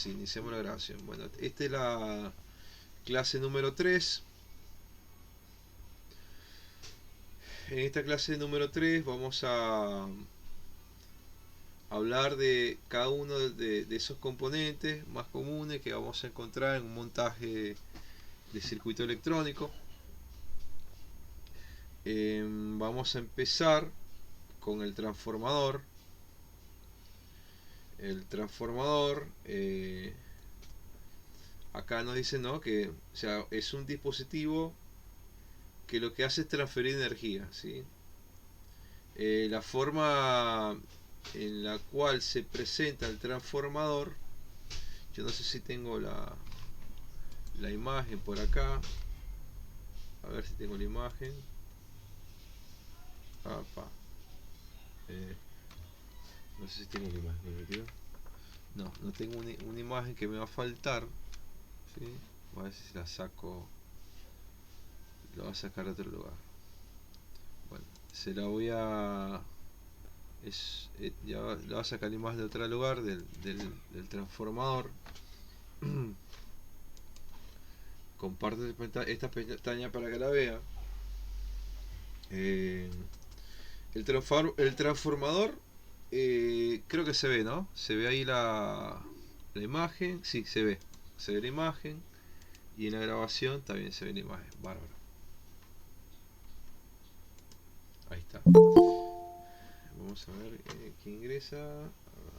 sí, iniciamos la grabación. Bueno, esta es la clase número 3. En esta clase número 3 vamos a hablar de cada uno de esos componentes más comunes que vamos a encontrar en un montaje de circuito electrónico. Vamos a empezar con el transformador. El transformador, acá nos dice, ¿no?, que, o sea, es un dispositivo que lo que hace es transferir energía, ¿sí? La forma en la cual se presenta el transformador, yo no sé si tengo la imagen por acá, a ver si tengo la imagen. Eh, no sé si tengo la imagen, ¿no? No tengo una imagen que me va a faltar, ¿sí? A ver si la saco, la voy a sacar de otro lugar. Bueno, se la voy a... ya la voy a sacar la imagen de otro lugar del transformador. Comparte esta pestaña para que la vea. El transformador, creo que se ve, ¿no? Se ve ahí la imagen. Sí, se ve. Se ve la imagen. Y en la grabación también se ve la imagen. Bárbaro. Ahí está. Vamos a ver quién ingresa.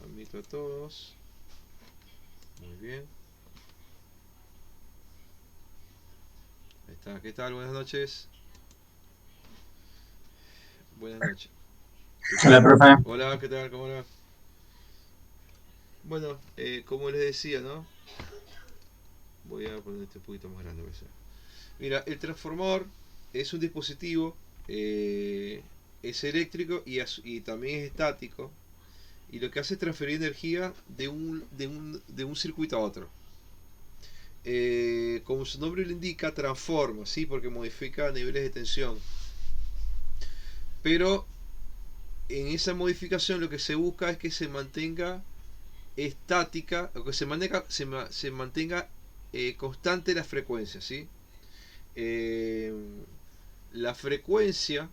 Admito a todos. Muy bien. Ahí está. ¿Qué tal? Buenas noches. Buenas noches. Hola, profe. Hola, ¿qué tal? ¿Cómo va? Bueno, como les decía, ¿no? Voy a poner este un poquito más grande. Mira, el transformador es un dispositivo, es eléctrico y también es estático. Y lo que hace es transferir energía de un circuito a otro. Como su nombre lo indica, transforma, ¿sí? Porque modifica niveles de tensión. Pero en esa modificación lo que se busca es que se mantenga estática, o que se mantenga constante la frecuencia, ¿sí? Eh, la frecuencia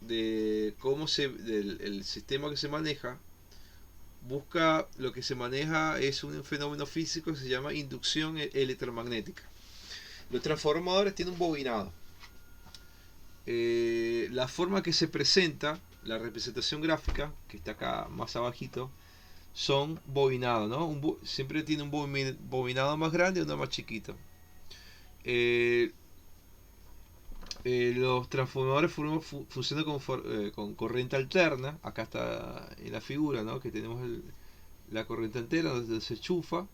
de cómo del el sistema que se maneja busca, lo que se maneja es un fenómeno físico que se llama inducción electromagnética. Los transformadores tienen un bobinado. La forma que se presenta, la representación gráfica, que está acá más abajito, son bobinados, ¿no? Siempre tiene un bobinado más grande y uno más chiquito. Eh, los transformadores funcionan con corriente alterna. Acá está en la figura, ¿no?, que tenemos la corriente alterna donde se enchufa.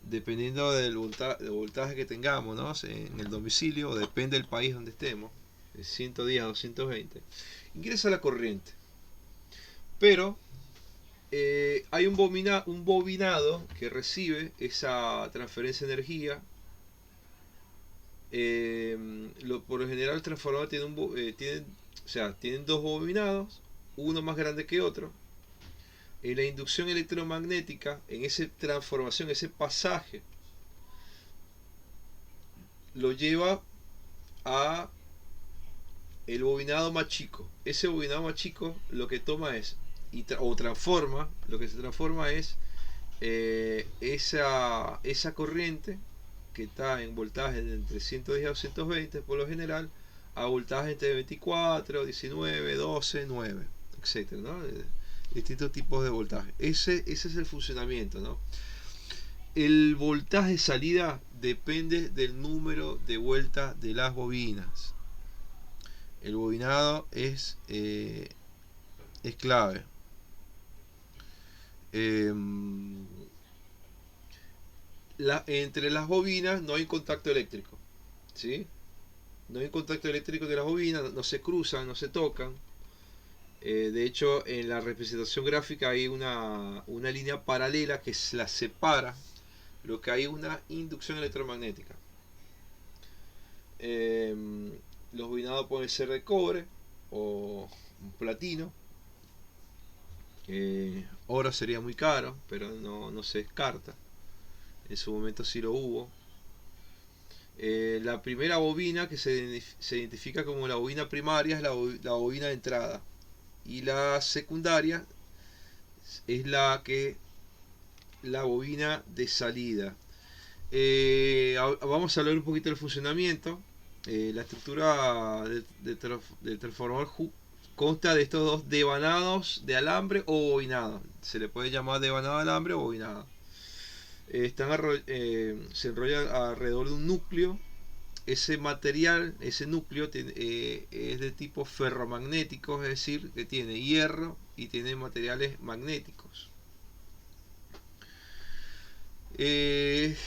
Dependiendo del voltaje que tengamos, ¿no?, en el domicilio, o depende del país donde estemos, de 110 a 220, ingresa la corriente. Pero hay un bobinado que recibe esa transferencia de energía. Por lo general el transformador tienen dos bobinados, uno más grande que otro. La inducción electromagnética, en esa transformación, ese pasaje, lo lleva a el bobinado más chico. Ese bobinado más chico lo que toma es, o transforma, lo que se transforma es esa corriente que está en voltaje de entre 110 a 220 por lo general, a voltaje entre 24, 19, 12, 9, etcétera, ¿no? Distintos tipos de voltaje. Ese es el funcionamiento, ¿no? El voltaje de salida depende del número de vueltas de las bobinas. El bobinado es clave. Eh, Entre las bobinas no hay contacto eléctrico, ¿sí? No hay contacto eléctrico de las bobinas, no se cruzan, no se tocan. De hecho, en la representación gráfica hay una línea paralela que las separa, lo que hay es una inducción electromagnética. Eh, los bobinados pueden ser de cobre o platino. Oro sería muy caro, pero no se descarta. En su momento sí lo hubo. La primera bobina que se identifica como la bobina primaria es la bobina de entrada. Y la secundaria es la bobina de salida. Vamos a hablar un poquito del funcionamiento. La estructura del transformador consta de estos dos devanados de alambre o bobinado. Se le puede llamar devanado de alambre o bobinado. Se enrolla alrededor de un núcleo. Ese material, ese núcleo es de tipo ferromagnético, es decir, que tiene hierro y tiene materiales magnéticos. Eh,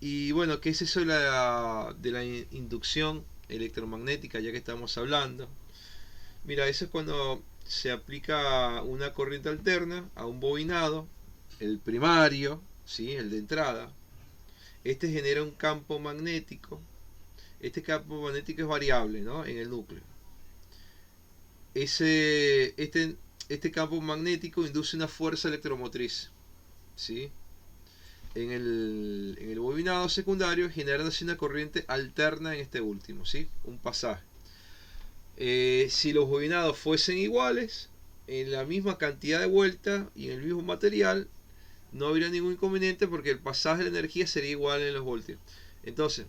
y bueno, ¿qué es eso de la inducción electromagnética, ya que estamos hablando? Mira, eso es cuando se aplica una corriente alterna a un bobinado, el primario, ¿sí? El de entrada. Este genera un campo magnético. Este campo magnético es variable, ¿no? En el núcleo. Este campo magnético induce una fuerza electromotriz, ¿sí? En el bobinado secundario, generándose una corriente alterna en este último, ¿sí? Un pasaje. Si los bobinados fuesen iguales, en la misma cantidad de vueltas y en el mismo material, no habría ningún inconveniente porque el pasaje de energía sería igual en los voltios. Entonces,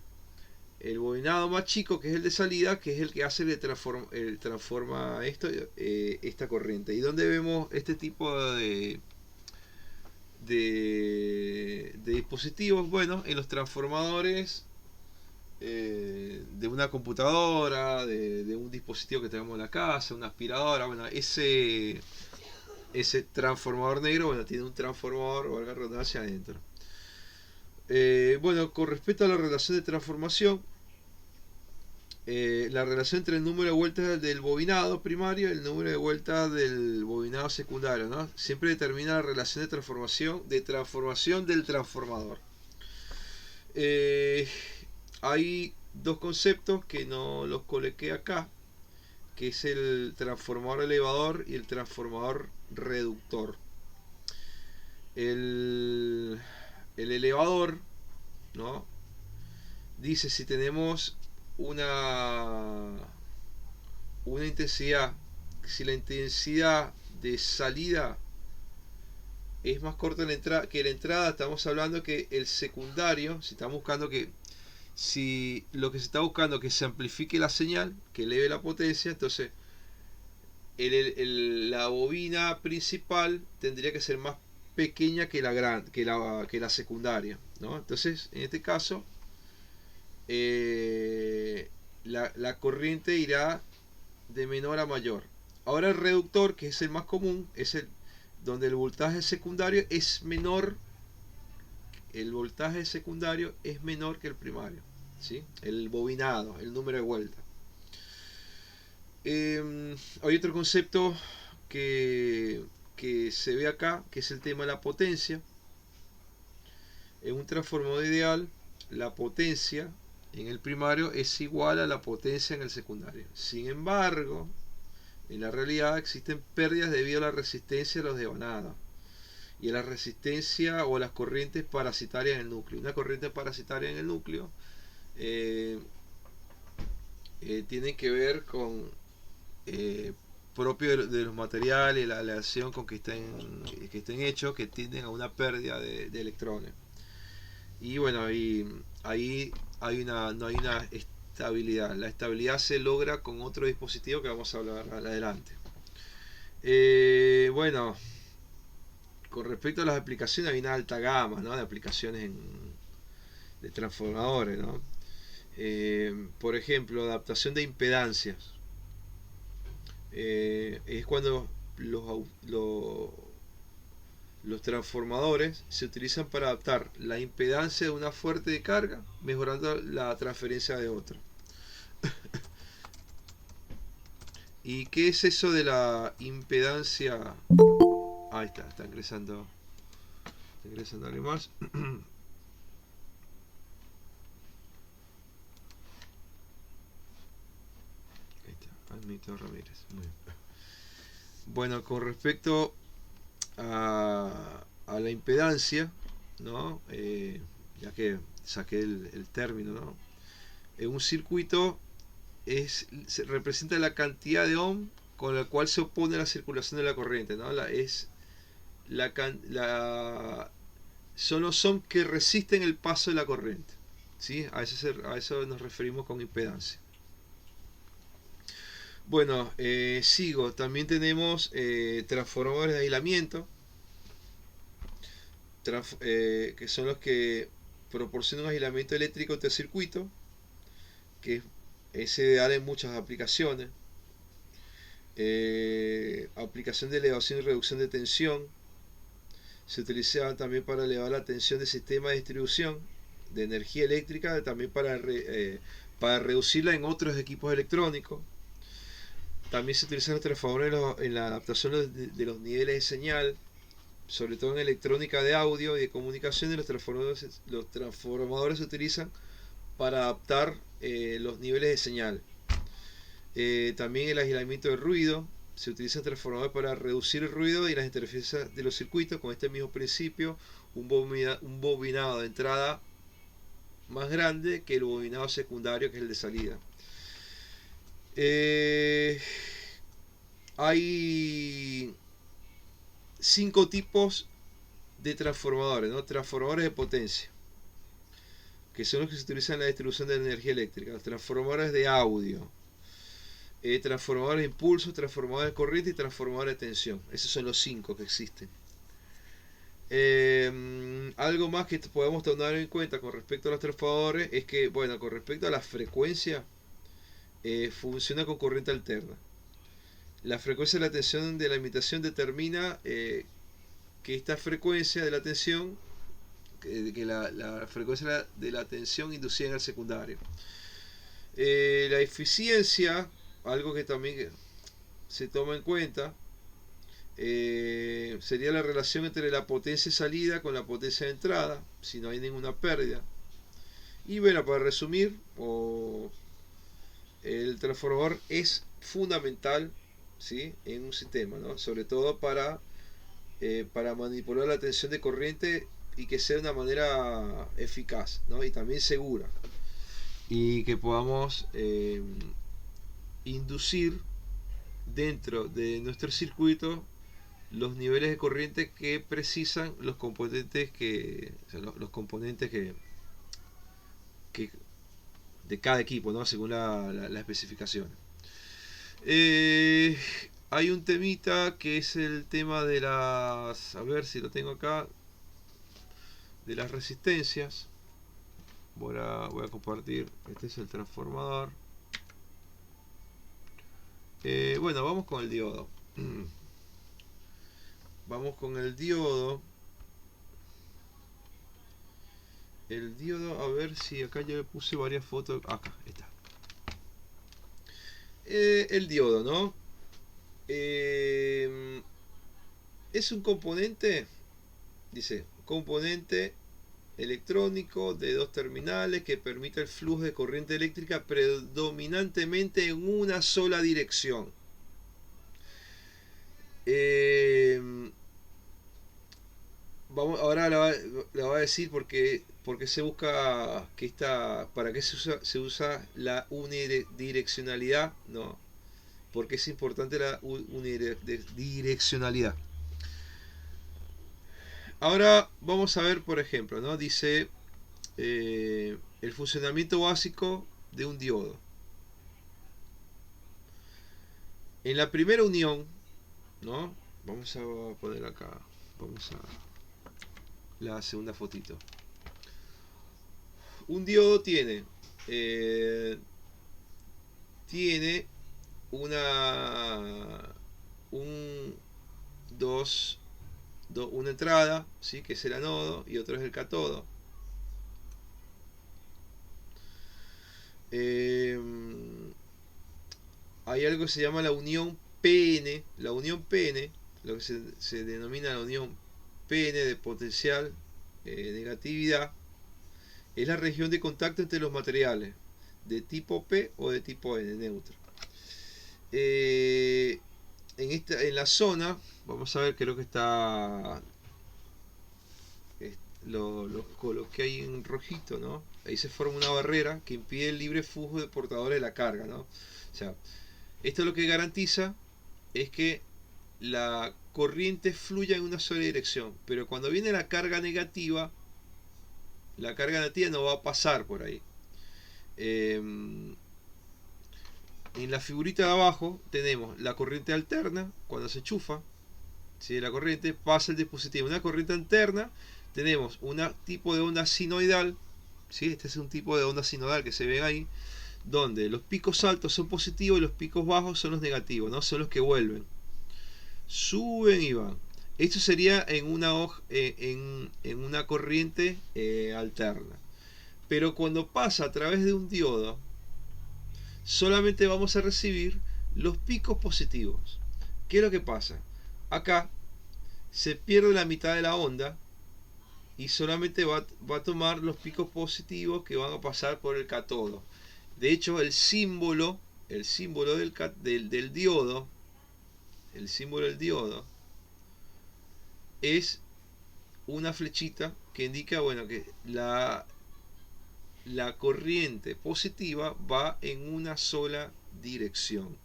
el bobinado más chico, que es el de salida, que es el que hace transforma esta corriente. ¿Y dónde vemos este tipo de dispositivos? Bueno, en los transformadores de una computadora, de un dispositivo que tenemos en la casa, una aspiradora. Bueno, ese transformador negro, bueno, tiene un transformador, valga la redundancia, adentro. Bueno, con respecto a la relación de transformación, la relación entre el número de vueltas del bobinado primario y el número de vueltas del bobinado secundario, ¿no? Siempre determina la relación de transformación del transformador. Hay dos conceptos que no los coloqué acá, que es el transformador elevador y el transformador reductor. El, el elevador, ¿no? Dice si tenemos una intensidad, si la intensidad de salida es más corta que la entrada, estamos hablando que el secundario, si estamos buscando si lo que se está buscando es que se amplifique la señal, que eleve la potencia, entonces la bobina principal tendría que ser más pequeña que la secundaria, ¿no? Entonces, en este caso, la corriente irá de menor a mayor. Ahora el reductor, que es el más común, es el donde el voltaje secundario es menor. El voltaje secundario es menor que el primario, ¿sí? El bobinado, el número de vueltas. Hay otro concepto que se ve acá, que es el tema de la potencia. En un transformador ideal, la potencia en el primario es igual a la potencia en el secundario. Sin embargo, en la realidad existen pérdidas debido a la resistencia de los devanados y a la resistencia o las corrientes parasitarias en el núcleo. Una corriente parasitaria en el núcleo eh, tiene que ver con eh, propio de los materiales, la aleación con que estén hechos, que tienden a una pérdida de electrones. Y bueno, ahí no hay una estabilidad. La estabilidad se logra con otro dispositivo que vamos a hablar adelante. Bueno, con respecto a las aplicaciones, hay una alta gama, ¿no?, de aplicaciones de transformadores, ¿no? Por ejemplo, adaptación de impedancias. Es cuando los transformadores se utilizan para adaptar la impedancia de una fuente de carga, mejorando la transferencia de otra. ¿Y qué es eso de la impedancia? Ahí está ingresando alguien más. Ahí está, Almito Ramírez. Muy bien. Bueno, con respecto a la impedancia, ¿no? Ya que saqué el término, ¿no? En un circuito representa la cantidad de ohm con la cual se opone a la circulación de la corriente, ¿no? La, la, son los ohm que resisten el paso de la corriente, ¿sí? A eso nos referimos con impedancia. Bueno, sigo. También tenemos transformadores de aislamiento, que son los que proporcionan un aislamiento eléctrico entre circuito, que es ideal en muchas aplicaciones. Aplicación de elevación y reducción de tensión. Se utiliza también para elevar la tensión del sistema de distribución de energía eléctrica, también para reducirla en otros equipos electrónicos. También se utilizan los transformadores en la adaptación de los niveles de señal, sobre todo en electrónica de audio y de comunicación. Los transformadores se utilizan para adaptar los niveles de señal. También el aislamiento de ruido. Se utilizan transformadores para reducir el ruido y las interferencias de los circuitos con este mismo principio. Un bobinado de entrada más grande que el bobinado secundario, que es el de salida. Hay 5 tipos de transformadores, ¿no? Transformadores de potencia, que son los que se utilizan en la distribución de energía eléctrica. Los transformadores de audio, transformadores de impulso, transformadores de corriente y transformadores de tensión. Esos son los 5 que existen. Algo más que podemos tomar en cuenta con respecto a los transformadores es que, bueno, con respecto a la frecuencia, funciona con corriente alterna. La frecuencia de la tensión de la imitación determina que esta frecuencia de la tensión, que la frecuencia de la tensión inducida en el secundario. La eficiencia, algo que también se toma en cuenta, sería la relación entre la potencia de salida con la potencia de entrada, si no hay ninguna pérdida. Y bueno, para resumir, el transformador es fundamental, ¿sí?, en un sistema, ¿no? Sobre todo para manipular la tensión de corriente y que sea de una manera eficaz, ¿no? Y también segura. Y que podamos inducir dentro de nuestro circuito los niveles de corriente que precisan los componentes los componentes que de cada equipo, ¿no? Según la especificación. Hay un temita que es el tema de las, a ver si lo tengo acá, de las resistencias. Voy a compartir. Este es el transformador. Bueno, vamos con el diodo. Vamos con el diodo. El diodo, a ver si acá yo le puse varias fotos. Acá está. El diodo, ¿no? Es un componente, dice, componente electrónico de 2 terminales que permite el flujo de corriente eléctrica predominantemente en una sola dirección. Ahora la voy a decir porque se busca para qué se usa la unidireccionalidad, ¿no? Porque es importante la unidireccionalidad. Ahora vamos a ver, por ejemplo, ¿no? Dice el funcionamiento básico de un diodo. En la primera unión, ¿no? Vamos a poner acá, vamos a la segunda fotito. Un diodo tiene una entrada, ¿sí?, que es el anodo, y otro es el catodo. Hay algo que se llama la unión PN. La unión PN, lo que se denomina la unión PN de potencial negatividad, es la región de contacto entre los materiales de tipo P o de tipo N, neutro. en la zona, vamos a ver, creo que está, lo coloqué ahí en rojito, ¿no? Ahí se forma una barrera que impide el libre flujo de portadores de la carga, ¿no? O sea, esto lo que garantiza es que la corriente fluya en una sola dirección, pero cuando viene la carga negativa no va a pasar por ahí. En la figurita de abajo tenemos la corriente alterna, cuando se enchufa, ¿sí? La corriente pasa el dispositivo. Una corriente alterna, tenemos un tipo de onda sinoidal, ¿sí? Este es un tipo de onda sinoidal que se ve ahí, donde los picos altos son positivos y los picos bajos son los negativos, ¿no? Son los que vuelven. Suben y van. Esto sería en una corriente alterna. Pero cuando pasa a través de un diodo, solamente vamos a recibir los picos positivos. ¿Qué es lo que pasa? Acá se pierde la mitad de la onda y solamente va a tomar los picos positivos que van a pasar por el catodo. De hecho, el símbolo del diodo, el símbolo del diodo es una flechita que indica, bueno, que la corriente positiva va en una sola dirección.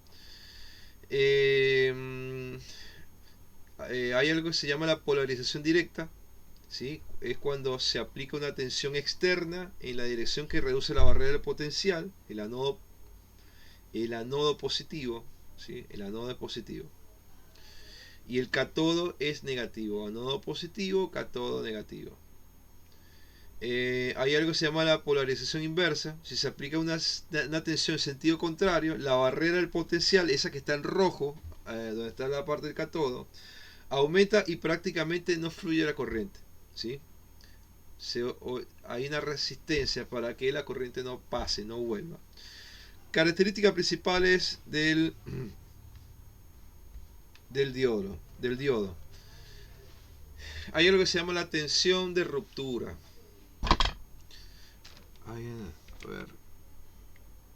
Hay algo que se llama la polarización directa, ¿sí? Es cuando se aplica una tensión externa en la dirección que reduce la barrera del potencial, el anodo positivo, ¿sí? El anodo es positivo. Y el catodo es negativo, anodo positivo, catodo negativo. Hay algo que se llama la polarización inversa. Si se aplica una tensión en sentido contrario, la barrera del potencial, esa que está en rojo, donde está la parte del catodo, aumenta y prácticamente no fluye la corriente, ¿sí? Hay una resistencia para que la corriente no pase, no vuelva. Características principales del diodo. Hay algo que se llama la tensión de ruptura. A ver.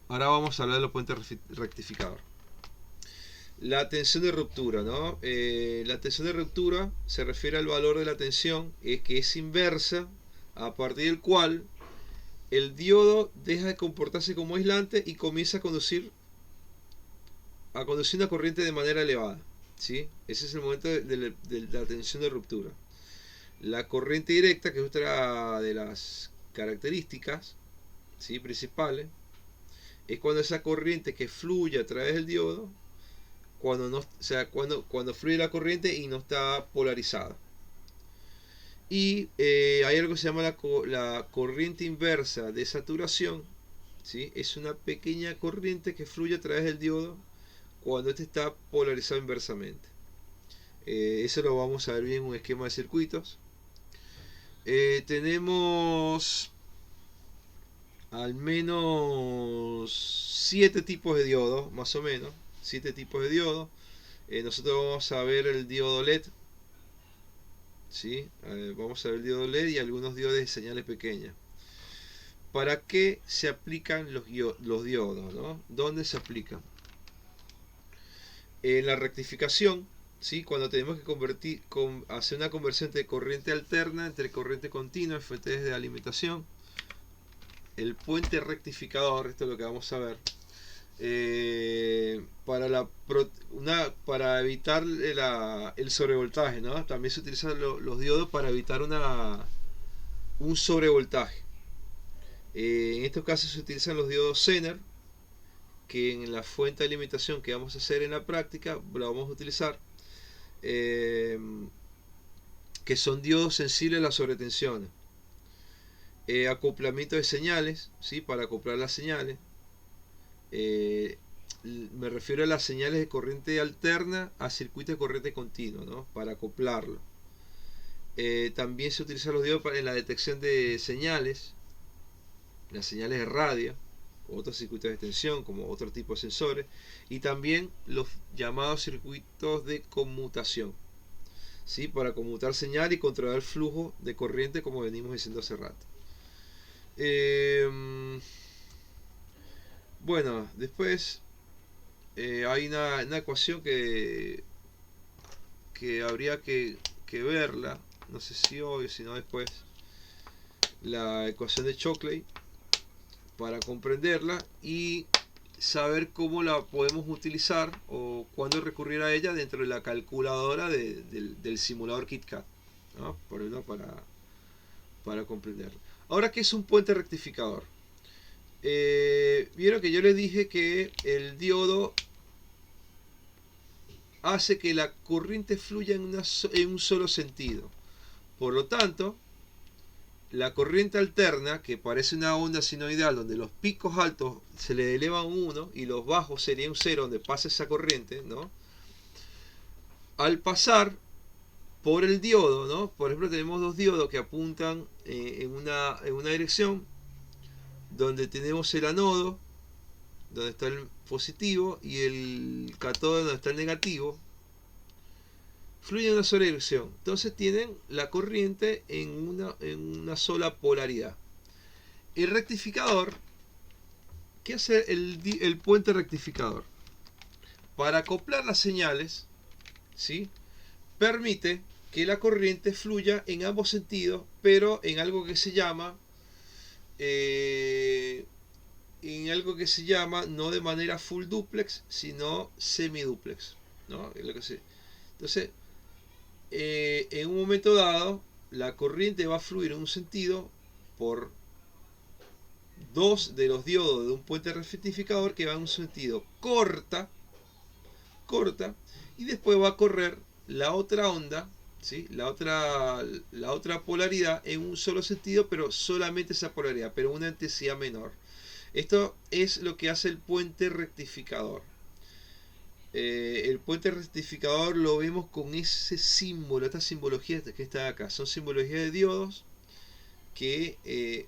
Ahora vamos a hablar de los puentes rectificador. La tensión de ruptura, ¿no? La tensión de ruptura se refiere al valor de la tensión que es inversa, a partir del cual el diodo deja de comportarse como aislante y comienza a conducir una corriente de manera elevada, ¿sí? Ese es el momento de la tensión de ruptura. La corriente directa, que es otra de las características, ¿sí?, principales, es cuando esa corriente que fluye a través del diodo, cuando fluye la corriente y no está polarizada. Y hay algo que se llama la corriente inversa de saturación, ¿sí? Es una pequeña corriente que fluye a través del diodo cuando este está polarizado inversamente. Eso lo vamos a ver bien en un esquema de circuitos. Tenemos al menos 7 tipos de diodos, más o menos. 7 tipos de diodos. Nosotros vamos a ver el diodo LED. ¿Sí? Vamos a ver el diodo LED y algunos diodos de señales pequeñas. ¿Para qué se aplican los diodos, ¿no? ¿Dónde se aplican? En la rectificación, ¿sí? Cuando tenemos que hacer una conversión entre corriente alterna, entre corriente continua en fuentes de alimentación. El puente rectificador, esto es lo que vamos a ver. Para evitar el sobrevoltaje, ¿no? También se utilizan los diodos para evitar un sobrevoltaje. En estos casos se utilizan los diodos Zener, que en la fuente de alimentación que vamos a hacer en la práctica la vamos a utilizar, que son diodos sensibles a las sobretensiones. Acoplamiento de señales, ¿sí?, para acoplar las señales. Me refiero a las señales de corriente alterna a circuitos de corriente continua, ¿no?, para acoplarlo. También se utilizan los diodos en la detección de señales, las señales de radio, otros circuitos de extensión como otro tipo de sensores, y también los llamados circuitos de conmutación, ¿sí?, para conmutar señal y controlar el flujo de corriente, como venimos diciendo hace rato. Bueno, después hay una ecuación que que habría que verla, no sé si hoy o si no después, la ecuación de Shockley, para comprenderla y saber cómo la podemos utilizar o cuándo recurrir a ella dentro de la calculadora del simulador KitKat, ¿no? Para comprenderla. Ahora, ¿qué es un puente rectificador? Vieron que yo les dije que el diodo hace que la corriente fluya en un solo sentido. Por lo tanto, la corriente alterna, que parece una onda sinoidal donde los picos altos se le elevan un 1 y los bajos serían un 0 donde pasa esa corriente, ¿no? Al pasar por el diodo, ¿no? Por ejemplo, tenemos dos diodos que apuntan en una dirección, donde tenemos el anodo, donde está el positivo, y el catodo, donde está el negativo. Fluye en una sola dirección. Entonces tienen la corriente en una sola polaridad. El rectificador, ¿qué hace el puente rectificador? Para acoplar las señales, ¿sí? Permite que la corriente fluya en ambos sentidos, pero en algo que se llama no de manera full duplex, sino semiduplex, ¿no? Entonces, en un momento dado, la corriente va a fluir en un sentido por dos de los diodos de un puente rectificador que va en un sentido corta, y después va a correr la otra onda, ¿sí? La otra polaridad en un solo sentido, pero solamente esa polaridad, pero una intensidad menor. Esto es lo que hace el puente rectificador. El puente rectificador lo vemos con ese símbolo, esta simbología que está acá. Son simbologías de diodos que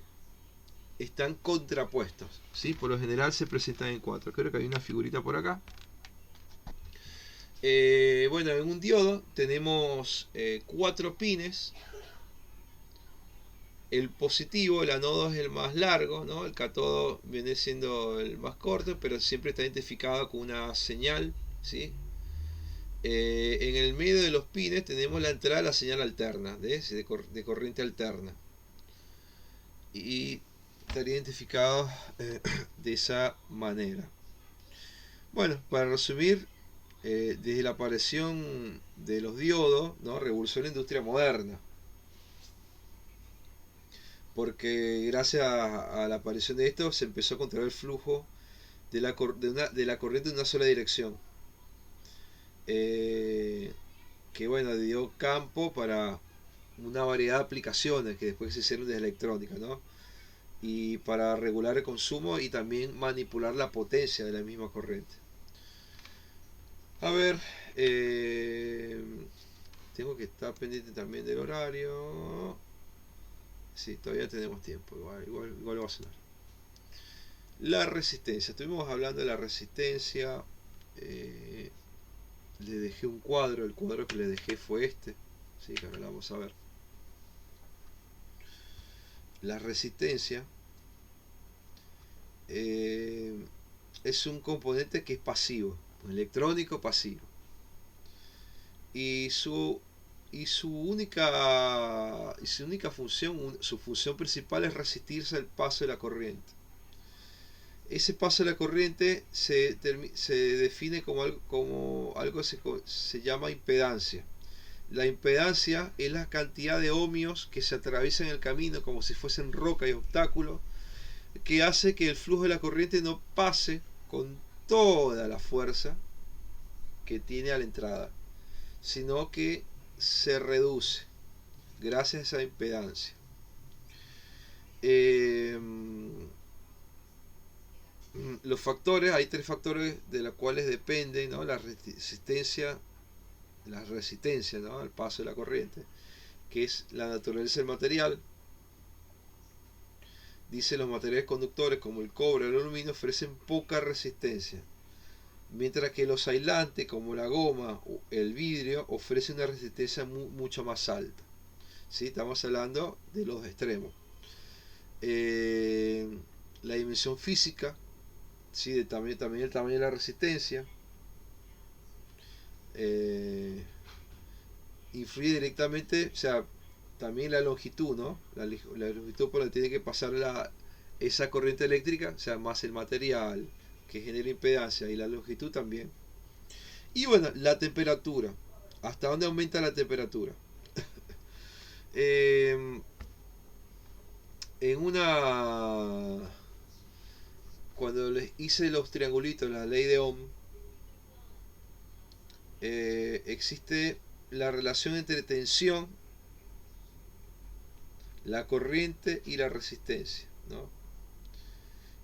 están contrapuestos, ¿sí? Por lo general se presentan en cuatro. Creo que hay una figurita por acá. Bueno, en un diodo tenemos cuatro pines. El positivo, el anodo es el más largo, ¿no? El catodo viene siendo el más corto, pero siempre está identificado con una señal, ¿sí? En el medio de los pines tenemos la entrada de la señal alterna, de corriente alterna. Y estaría identificado de esa manera. Bueno, para resumir, desde la aparición de los diodos, ¿no? Revolucionó la industria moderna. Porque gracias a la aparición de esto se empezó a controlar el flujo de la corriente en una sola dirección. Que bueno, dio campo para una variedad de aplicaciones que después se hicieron desde electrónica, ¿no? Y para regular el consumo y también manipular la potencia de la misma corriente. A ver, tengo que estar pendiente también del horario. Sí, todavía tenemos tiempo, igual va a sonar. La resistencia, estuvimos hablando de la resistencia. Le dejé un cuadro, el cuadro que le dejé fue este. Sí, que ahora lo vamos a ver. La resistencia es un componente que es pasivo, electrónico pasivo. Y su única función, su función principal es resistirse al paso de la corriente. Ese paso de la corriente se define como algo que se llama impedancia. La impedancia es la cantidad de ohmios que se atraviesan en el camino como si fuesen roca y obstáculos, que hace que el flujo de la corriente no pase con toda la fuerza que tiene a la entrada, sino que se reduce gracias a esa impedancia. Los factores, hay tres factores de los cuales dependen, ¿no? La resistencia, ¿no? Al paso de la corriente, que es la naturaleza del material. Dice, los materiales conductores como el cobre o el aluminio ofrecen poca resistencia, mientras que los aislantes como la goma o el vidrio ofrecen una resistencia mucho más alta. ¿Sí? Estamos hablando de los extremos. La dimensión física, ¿sí? También el tamaño de la resistencia. influye directamente, o sea, también la longitud, ¿no? La longitud por la que tiene que pasar esa corriente eléctrica, o sea, más el material que genera impedancia y la longitud también. Y bueno, la temperatura. ¿Hasta dónde aumenta la temperatura? Eh, en una... Cuando les hice los triangulitos, la ley de Ohm, existe la relación entre tensión, la corriente y la resistencia, ¿no?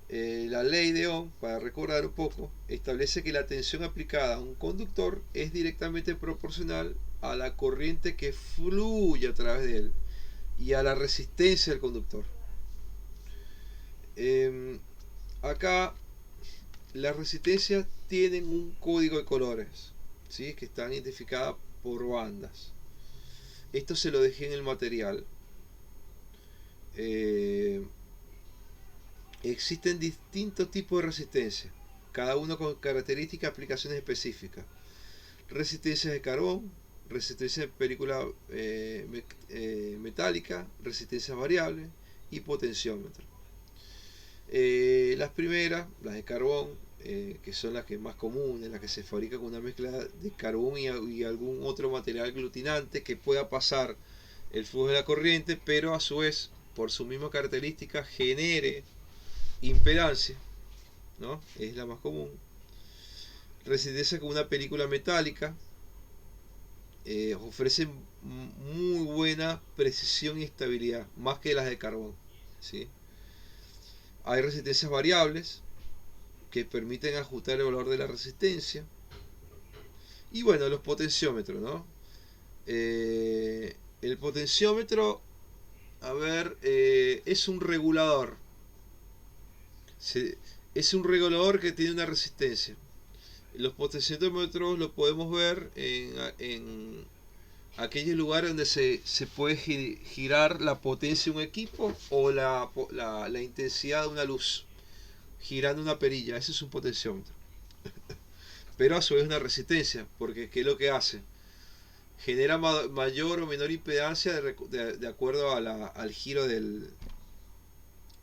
La ley de Ohm, para recordar un poco, establece que la tensión aplicada a un conductor es directamente proporcional a la corriente que fluye a través de él y a la resistencia del conductor. Acá las resistencias tienen un código de colores, ¿sí? Que están identificadas por bandas. Esto se lo dejé en el material. Existen distintos tipos de resistencia, cada uno con características y aplicaciones específicas. Resistencias de carbón, resistencia de película metálica, resistencias variables y potenciómetro. Las primeras, las de carbón, que son las que más comunes, las que se fabrican con una mezcla de carbón y algún otro material aglutinante que pueda pasar el flujo de la corriente, pero a su vez, por su misma característica, genere impedancia, ¿no? Es la más común. Resistencia con una película metálica, ofrecen muy buena precisión y estabilidad, más que las de carbón, ¿sí? Hay resistencias variables que permiten ajustar el valor de la resistencia. Y bueno, los potenciómetros, ¿no? El potenciómetro, a ver, es un regulador. Es un regulador que tiene una resistencia. Los potenciómetros lo podemos ver en aquellos lugares donde se puede girar la potencia de un equipo o la intensidad de una luz girando una perilla. Ese es un potenciómetro. Pero a su vez una resistencia, porque ¿qué es lo que hace? Genera mayor o menor impedancia de acuerdo al giro del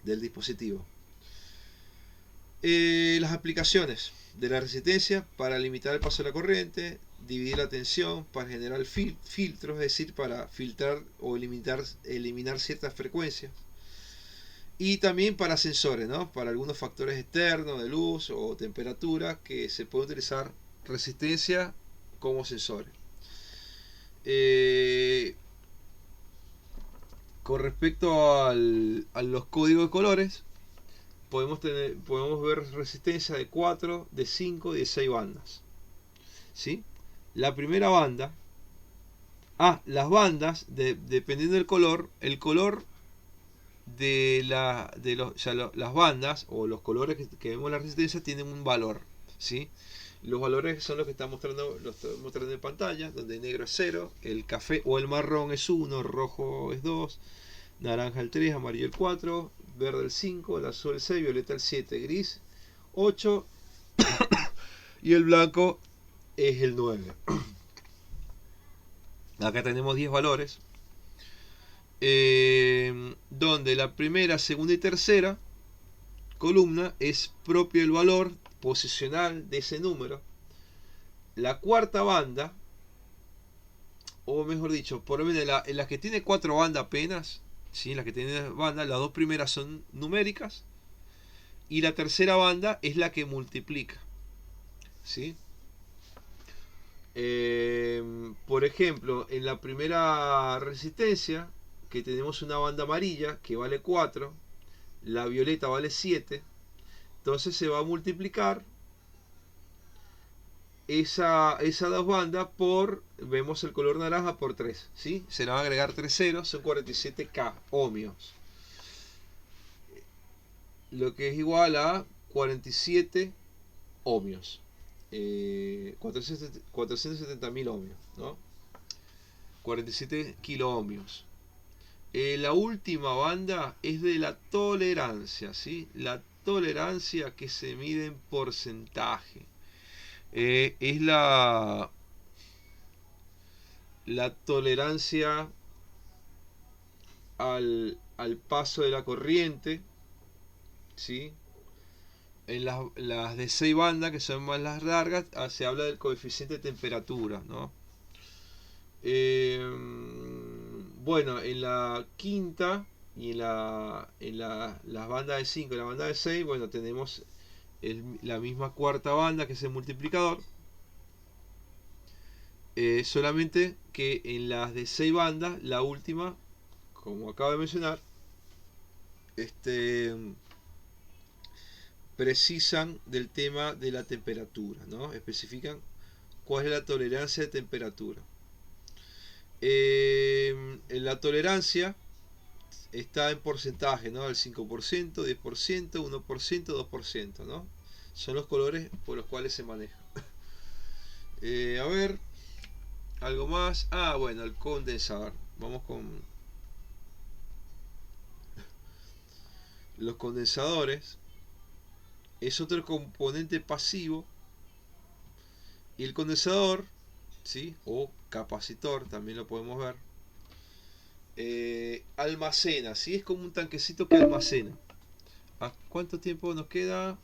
dispositivo. Las aplicaciones de la resistencia para limitar el paso de la corriente, dividir la tensión, para generar filtros, es decir, para filtrar o eliminar ciertas frecuencias. Y también para sensores, ¿no? Para algunos factores externos de luz o temperatura que se puede utilizar resistencia como sensores. Con respecto a los códigos de colores, podemos ver resistencia de 4, de 5 y de 6 bandas, ¿sí? La primera banda, las bandas, dependiendo del color, el color las bandas o los colores que vemos en la resistencia tienen un valor, ¿sí? Los valores son los que están mostrando en pantalla, donde negro es 0, el café o el marrón es 1, rojo es 2, naranja el 3, amarillo el 4, verde el 5, el azul el 6, violeta el 7, gris 8 y el blanco es el 9. Acá tenemos 10 valores, donde la primera, segunda y tercera columna es propio el valor posicional de ese número. La cuarta banda, o mejor dicho, por lo menos en las que tiene 4 bandas apenas, ¿sí? Las que tienen bandas, las dos primeras son numéricas y la tercera banda es la que multiplica, ¿sí? Por ejemplo, en la primera resistencia, que tenemos una banda amarilla que vale 4, la violeta vale 7, entonces se va a multiplicar esa dos bandas por, vemos el color naranja, por 3, ¿sí? Se le van a agregar 3 ceros, son 47K ohmios, lo que es igual a 47 ohmios, 470.000 ohmios, ¿no? 47 kilo ohmios. La última banda es de la tolerancia, ¿sí? La tolerancia que se mide en porcentaje. Es la tolerancia al paso de la corriente, ¿sí? En las de 6 bandas, que son más las largas, se habla del coeficiente de temperatura, ¿no? Bueno, en la quinta y las bandas de 5 y la banda de 6, bueno, tenemos la misma cuarta banda, que es el multiplicador. Solamente que en las de 6 bandas, la última, como acabo de mencionar, este, precisan del tema de la temperatura, ¿no? Especifican cuál es la tolerancia de temperatura. La tolerancia está en porcentaje, ¿no? El 5%, 10%, 1%, 2%, ¿no? Son los colores por los cuales se maneja. A ver, algo más. Ah, bueno, el condensador. Vamos con los condensadores. Es otro componente pasivo. Y el condensador, ¿sí? O capacitor, también lo podemos ver. Almacena, ¿sí? Es como un tanquecito que almacena. ¿A cuánto tiempo nos queda?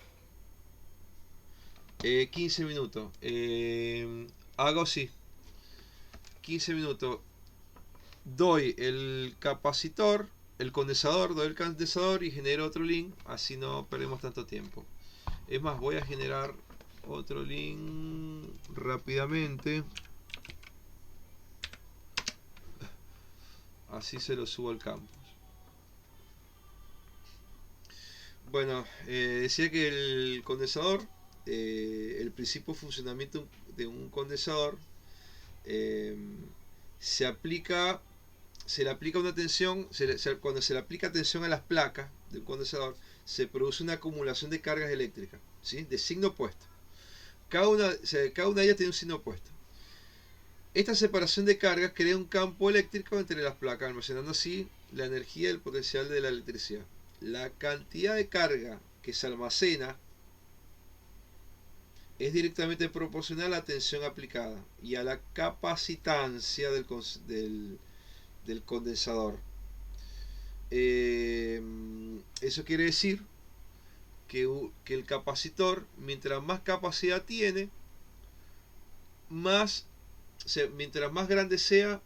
15 minutos. Hago así. 15 minutos. Doy el capacitor, el condensador, doy el condensador y genero otro link. Así no perdemos tanto tiempo. Es más, voy a generar otro link rápidamente. Así se lo subo al campus. Bueno, decía que el condensador, el principio de funcionamiento de un condensador, eh, se aplica, se le aplica una tensión, cuando se le aplica tensión a las placas de un condensador, se produce una acumulación de cargas eléctricas, ¿sí? De signo opuesto. Cada una de ellas tiene un signo opuesto. Esta separación de cargas crea un campo eléctrico entre las placas, almacenando así la energía y el potencial de la electricidad. La cantidad de carga que se almacena es directamente proporcional a la tensión aplicada y a la capacitancia del condensador. Eso quiere decir que el capacitor, mientras más capacidad tiene, mientras más grande sea,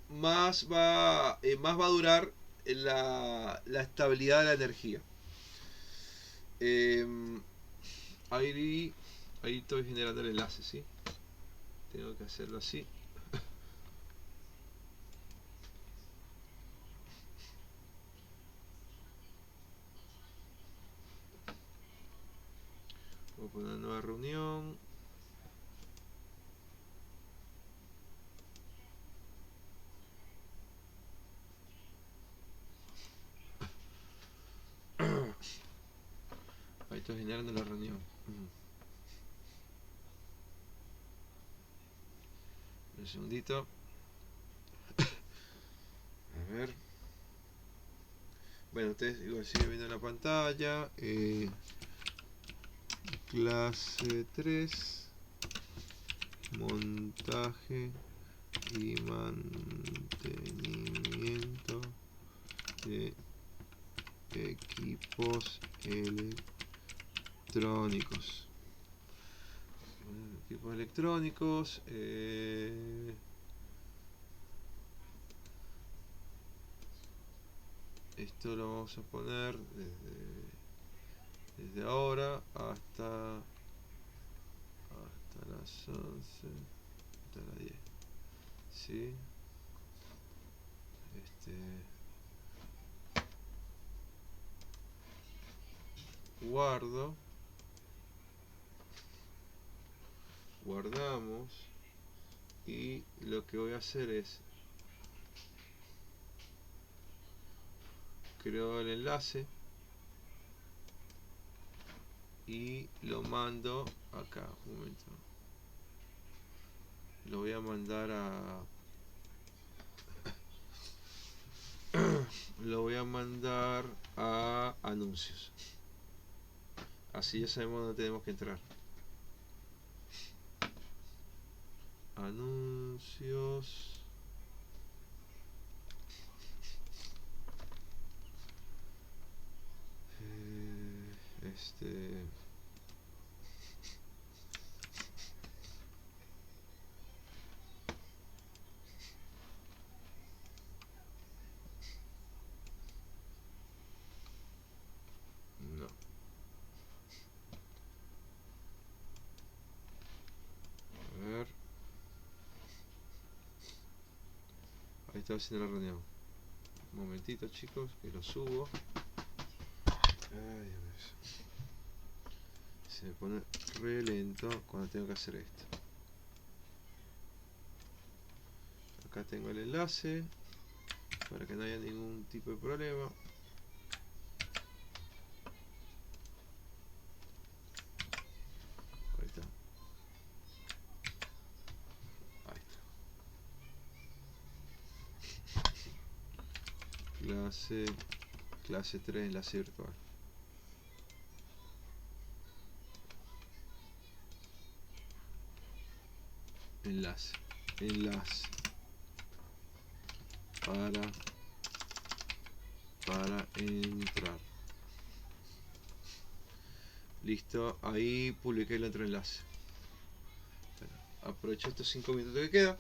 más va a durar la estabilidad de la energía. Ahí estoy generando el enlace, ¿sí? Tengo que hacerlo así. Voy a poner una nueva reunión. Ahí estoy generando la reunión. Un segundito. A ver. Bueno, ustedes igual siguen viendo la pantalla. Clase 3. Montaje y mantenimiento de equipos electrónicos. Equipos electrónicos. Esto lo vamos a poner desde ahora hasta las 11, hasta las 10. ¿Sí? Guardamos, y lo que voy a hacer es creo el enlace y lo mando acá. Un momento, lo voy a mandar a anuncios, así ya sabemos dónde tenemos que entrar. Anuncios. No. A ver. Ahí está haciendo la reunión. Un momentito, chicos, que lo subo. Ay, Dios. Se me pone re lento cuando tengo que hacer esto. Acá tengo el enlace para que no haya ningún tipo de problema. Ahí está. Ahí está. Clase 3, enlace virtual. Enlace para entrar. Listo, ahí publiqué el otro enlace. Aprovecho estos 5 minutos que queda.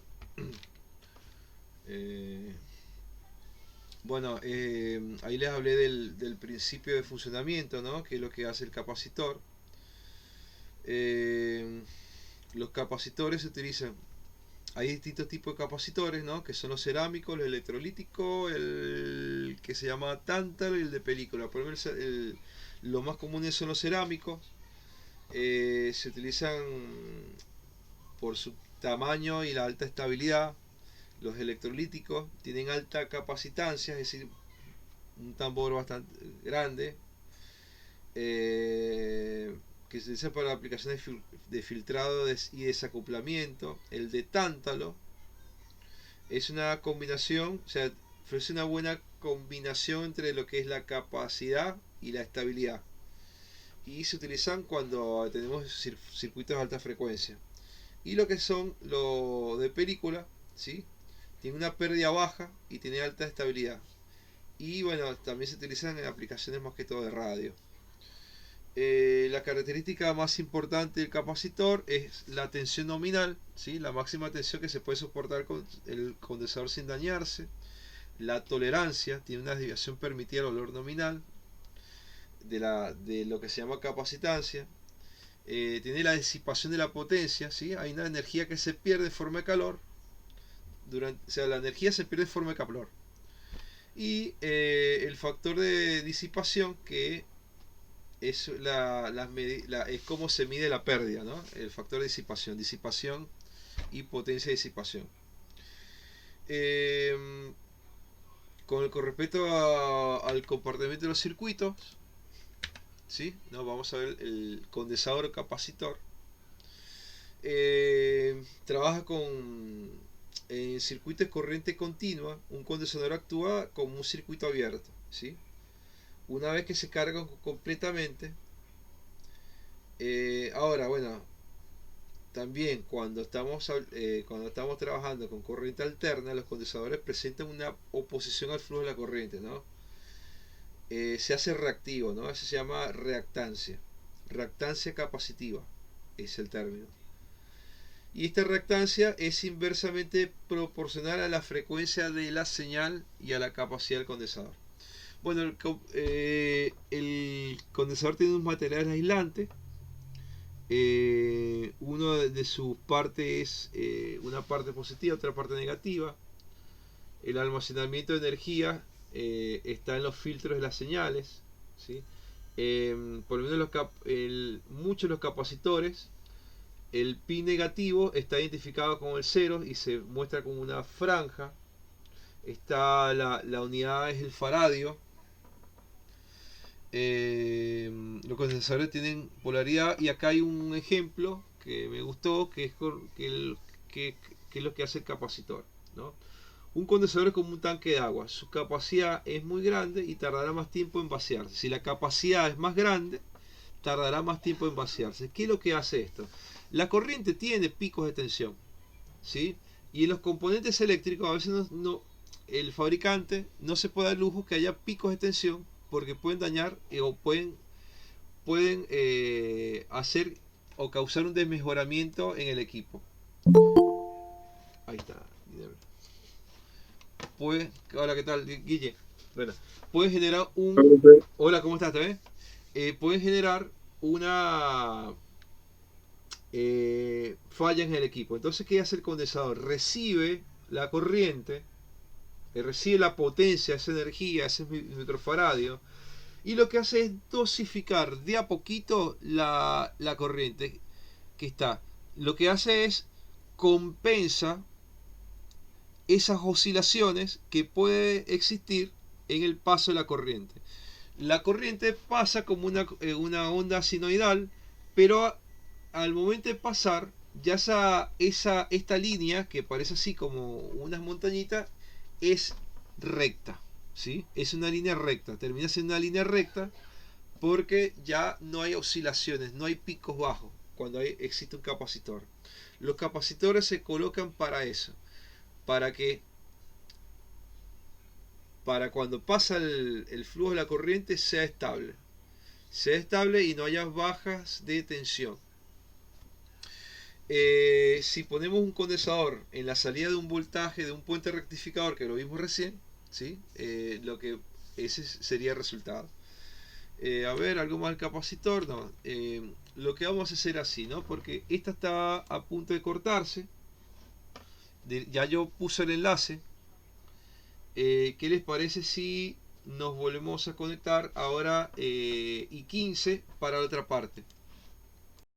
Bueno, ahí les hablé del principio de funcionamiento, ¿no? Que es lo que hace el capacitor. Los capacitores se utilizan. Hay distintos tipos de capacitores, ¿no? Que son los cerámicos, los electrolíticos, el que se llama tántalo y el de película. Por ejemplo, los más comunes son los cerámicos. Se utilizan por su tamaño y la alta estabilidad. Los electrolíticos tienen alta capacitancia, es decir, un tambor bastante grande, que se utiliza para aplicaciones de filtrado y desacoplamiento. El de tántalo es una combinación, o sea, ofrece una buena combinación entre lo que es la capacidad y la estabilidad. Y se utilizan cuando tenemos circuitos de alta frecuencia. Y lo que son los de película, ¿sí? Tiene una pérdida baja y tiene alta estabilidad. Y bueno, también se utilizan en aplicaciones más que todo de radio. La característica más importante del capacitor es la tensión nominal, ¿sí? La máxima tensión que se puede soportar con el condensador sin dañarse. La tolerancia, tiene una desviación permitida al valor nominal de lo que se llama capacitancia. Tiene la disipación de la potencia, ¿sí? Hay una energía que se pierde en forma de calor. O sea, la energía se pierde en forma de calor. Y el factor de disipación, que es es cómo se mide la pérdida, ¿no? El factor de disipación y potencia de disipación. Con respecto al comportamiento de los circuitos, ¿sí? ¿No? Vamos a ver el condensador o capacitor. Trabaja en circuitos de corriente continua. Un condensador actúa como un circuito abierto, ¿sí? Una vez que se carga completamente. Ahora, bueno, también cuando estamos trabajando con corriente alterna, los condensadores presentan una oposición al flujo de la corriente, ¿no? Se hace reactivo, ¿no? Eso se llama reactancia. Reactancia capacitiva es el término. Y esta reactancia es inversamente proporcional a la frecuencia de la señal y a la capacidad del condensador. Bueno, el condensador tiene un material aislante. Uno de sus partes es una parte positiva, otra parte negativa. El almacenamiento de energía está en los filtros de las señales, ¿sí? Por lo menos muchos de los capacitores, el pi negativo está identificado como el 0 y se muestra como una franja. La unidad es el faradio. Los condensadores tienen polaridad, y acá hay un ejemplo que me gustó, que es lo que hace el capacitor, ¿no? Un condensador es como un tanque de agua. Su capacidad es muy grande y tardará más tiempo en vaciarse. Si la capacidad es más grande, tardará más tiempo en vaciarse. ¿Qué es lo que hace esto? La corriente tiene picos de tensión, ¿sí? Y en los componentes eléctricos a veces el fabricante no se puede dar lujo que haya picos de tensión porque pueden dañar o pueden hacer o causar un desmejoramiento en el equipo. Ahí está. Hola, ¿qué tal, Guille? Bueno, puedes generar un... Hola, ¿cómo estás? Puedes generar una falla en el equipo. Entonces, ¿qué hace el condensador? Recibe la corriente, recibe la potencia, esa energía, ese microfaradio, y lo que hace es dosificar de a poquito la corriente que está. Lo que hace es compensa esas oscilaciones que puede existir en el paso de la corriente. La corriente pasa como una onda sinoidal, pero al momento de pasar, ya esta línea, que parece así como unas montañitas, es recta. ¿Sí? Es una línea recta, termina siendo una línea recta porque ya no hay oscilaciones, no hay picos bajos cuando existe un capacitor. Los capacitores se colocan para eso, para que para cuando pasa el flujo de la corriente sea estable y no haya bajas de tensión. Si ponemos un condensador en la salida de un voltaje de un puente rectificador, que lo vimos recién, ¿sí? Ese sería el resultado. A ver, algo más el capacitor, no. Lo que vamos a hacer así, ¿no? Porque esta está a punto de cortarse. Ya yo puse el enlace. ¿Qué les parece si nos volvemos a conectar ahora y 15 para la otra parte?